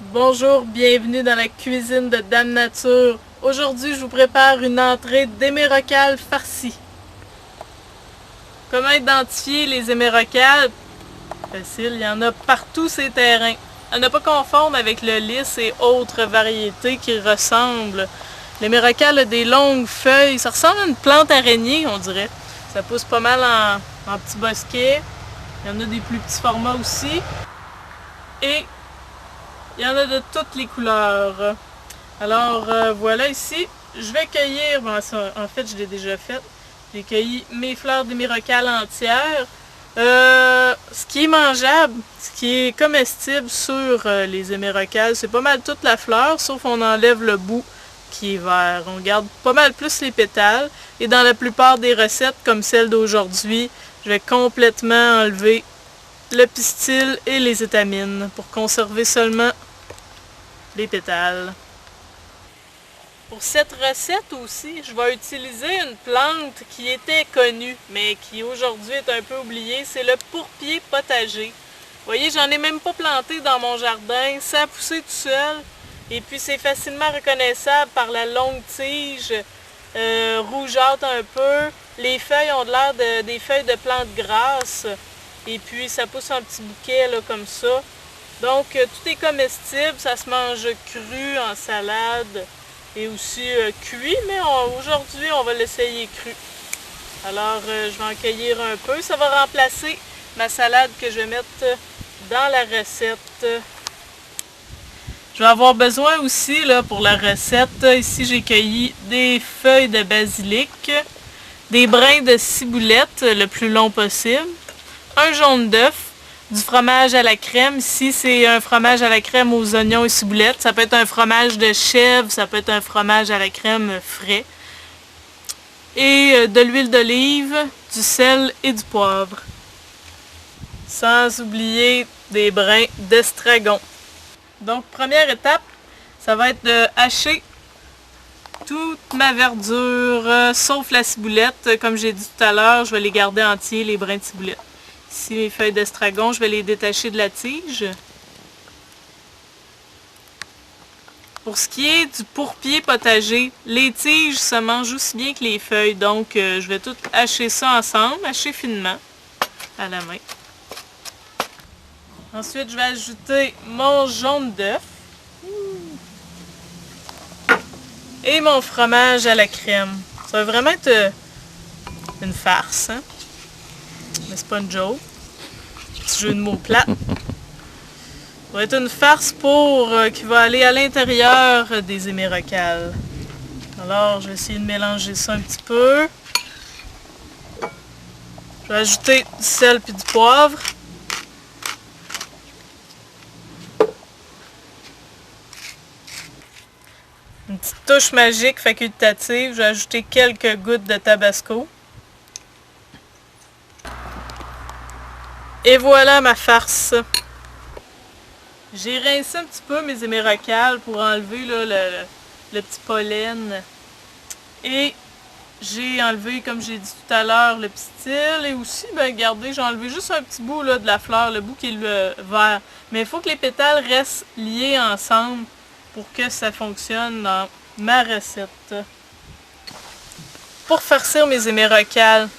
Bonjour, bienvenue dans la cuisine de Dame Nature. Aujourd'hui, je vous prépare une entrée d'émeraucales farcies. Comment identifier les émeraucales? Facile, il y en a partout ces terrains. À ne pas confondre avec le lys et autres variétés qui ressemblent. L'émeraucale a des longues feuilles, ça ressemble à une plante araignée, on dirait. Ça pousse pas mal en petits bosquets. Il y en a des plus petits formats aussi. Et il y en a de toutes les couleurs. Alors voilà ici, je vais cueillir, en fait je l'ai déjà fait, j'ai cueilli mes fleurs d'émeraucale entières. Ce qui est mangeable, ce qui est comestible sur les émeraucales, c'est pas mal toute la fleur, sauf on enlève le bout qui est vert. On garde pas mal plus les pétales. Et dans la plupart des recettes, comme celle d'aujourd'hui, je vais complètement enlever le pistil et les étamines pour conserver seulement les pétales. Pour cette recette aussi, je vais utiliser une plante qui était connue, mais qui aujourd'hui est un peu oubliée, c'est le pourpier potager. Vous voyez, j'en ai même pas planté dans mon jardin, ça a poussé tout seul. Et puis c'est facilement reconnaissable par la longue tige, rougeâtre un peu. Les feuilles ont l'air des feuilles de plantes grasses. Et puis ça pousse un petit bouquet là, comme ça. Donc tout est comestible, ça se mange cru, en salade et aussi cuit, mais aujourd'hui on va l'essayer cru. Alors je vais en cueillir un peu, ça va remplacer ma salade que je vais mettre dans la recette. Je vais avoir besoin aussi là, pour la recette, ici j'ai cueilli des feuilles de basilic, des brins de ciboulette le plus long possible, un jaune d'œuf, du fromage à la crème. Ici, c'est un fromage à la crème aux oignons et ciboulettes. Ça peut être un fromage de chèvre, ça peut être un fromage à la crème frais. Et de l'huile d'olive, du sel et du poivre. Sans oublier des brins d'estragon. Donc, première étape, ça va être de hacher toute ma verdure, sauf la ciboulette. Comme j'ai dit tout à l'heure, je vais les garder entiers, les brins de ciboulette. Ici, mes feuilles d'estragon, je vais les détacher de la tige. Pour ce qui est du pourpier potager, les tiges se mangent aussi bien que les feuilles, donc je vais tout hacher ça ensemble, hacher finement à la main. Ensuite, je vais ajouter mon jaune d'œuf et mon fromage à la crème. Ça va vraiment être une farce, hein? Mais c'est pas une joke. Petit jeu de mots plate. Ça va être une farce qui va aller à l'intérieur des émeraucales. Alors, je vais essayer de mélanger ça un petit peu. Je vais ajouter du sel et du poivre. Une petite touche magique facultative. Je vais ajouter quelques gouttes de tabasco. Et voilà ma farce. J'ai rincé un petit peu mes émeraucales pour enlever là, le petit pollen. Et j'ai enlevé, comme j'ai dit tout à l'heure, le pistil. Et aussi, ben regardez, j'ai enlevé juste un petit bout là, de la fleur, le bout qui est le vert. Mais il faut que les pétales restent liés ensemble pour que ça fonctionne dans ma recette. Pour farcir mes émeraucales,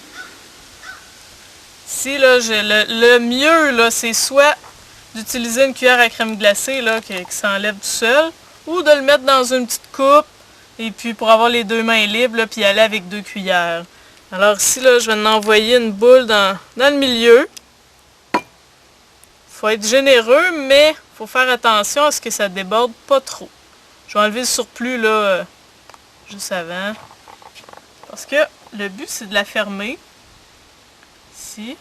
ici, là, le mieux, là, c'est soit d'utiliser une cuillère à crème glacée là, qui s'enlève tout seul, ou de le mettre dans une petite coupe, et puis pour avoir les deux mains libres, là, puis aller avec 2 cuillères. Alors ici, là, je vais en envoyer une boule dans le milieu. Faut être généreux, mais faut faire attention à ce que ça déborde pas trop. Je vais enlever le surplus là, juste avant. Parce que le but, c'est de la fermer. Ici.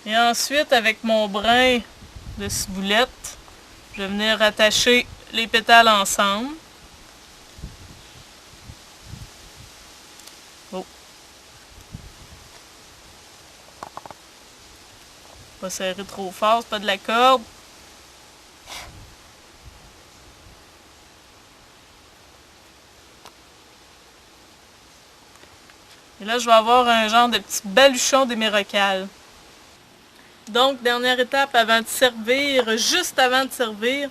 Et ensuite, avec mon brin de ciboulette, je vais venir attacher les pétales ensemble. Oh. Pas serrer trop fort, c'est pas de la corde. Et là, je vais avoir un genre de petit baluchon d'émeraucales. Donc, dernière étape avant de servir, juste avant de servir,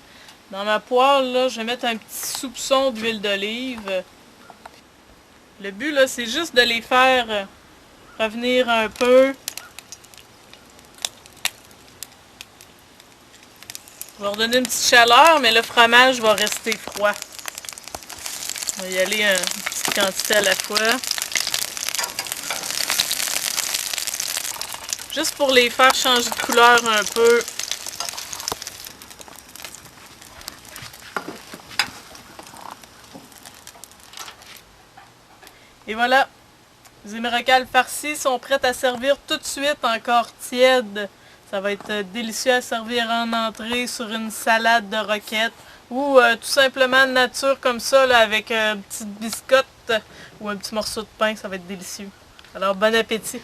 dans ma poêle, là, je vais mettre un petit soupçon d'huile d'olive. Le but, là, c'est juste de les faire revenir un peu. Je vais leur donner une petite chaleur, mais le fromage va rester froid. On va y aller une petite quantité à la fois. Juste pour les faire changer de couleur un peu. Et voilà, les émerocales farcies sont prêtes à servir tout de suite, encore tièdes. Ça va être délicieux à servir en entrée sur une salade de roquette ou tout simplement nature comme ça là, avec une petite biscotte ou un petit morceau de pain, ça va être délicieux. Alors bon appétit!